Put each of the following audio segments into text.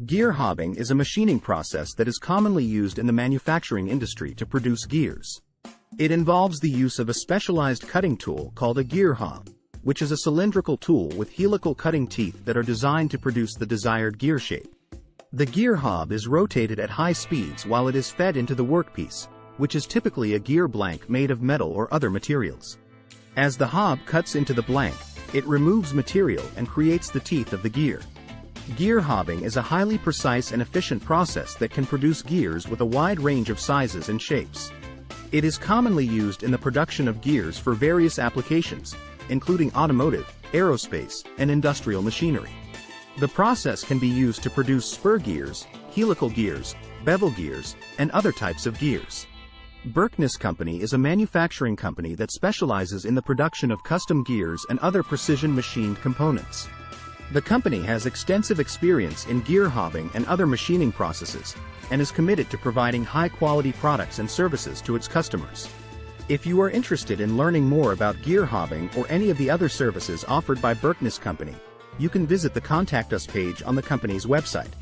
Gear hobbing is a machining process that is commonly used in the manufacturing industry to produce gears. It involves the use of a specialized cutting tool called a gear hob, which is a cylindrical tool with helical cutting teeth that are designed to produce the desired gear shape. The gear hob is rotated at high speeds while it is fed into the workpiece, which is typically a gear blank made of metal or other materials. As the hob cuts into the blank, it removes material and creates the teeth of the gear. Gear hobbing is a highly precise and efficient process that can produce gears with a wide range of sizes and shapes. It is commonly used in the production of gears for various applications, including automotive, aerospace, and industrial machinery. The process can be used to produce spur gears, helical gears, bevel gears, and other types of gears. Berkness Company is a manufacturing company that specializes in the production of custom gears and other precision machined components. The company has extensive experience in gear hobbing and other machining processes, and is committed to providing high-quality products and services to its customers. If you are interested in learning more about gear hobbing or any of the other services offered by Berkness Company, you can visit the Contact Us page on the company's website.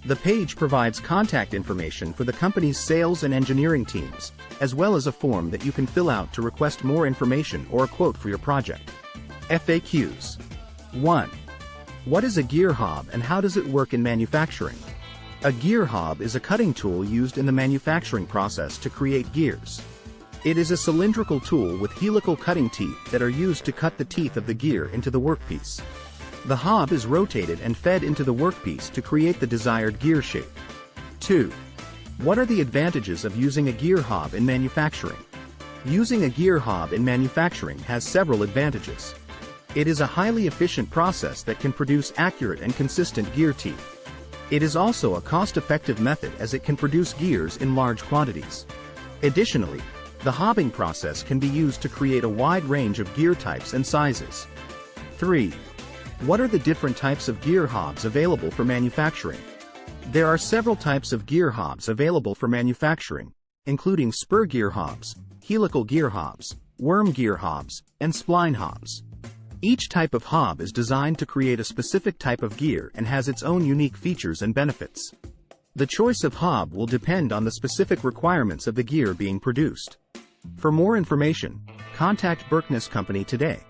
The page provides contact information for the company's sales and engineering teams, as well as a form that you can fill out to request more information or a quote for your project. FAQs. 1. What is a gear hob and how does it work in manufacturing? A gear hob is a cutting tool used in the manufacturing process to create gears. It is a cylindrical tool with helical cutting teeth that are used to cut the teeth of the gear into the workpiece. The hob is rotated and fed into the workpiece to create the desired gear shape. 2. What are the advantages of using a gear hob in manufacturing? Using a gear hob in manufacturing has several advantages. It is a highly efficient process that can produce accurate and consistent gear teeth. It is also a cost-effective method as it can produce gears in large quantities. Additionally, the hobbing process can be used to create a wide range of gear types and sizes. 3. What are the different types of gear hobs available for manufacturing? There are several types of gear hobs available for manufacturing, including spur gear hobs, helical gear hobs, worm gear hobs, and spline hobs. Each type of hob is designed to create a specific type of gear and has its own unique features and benefits. The choice of hob will depend on the specific requirements of the gear being produced. For more information, contact Berkness Company today.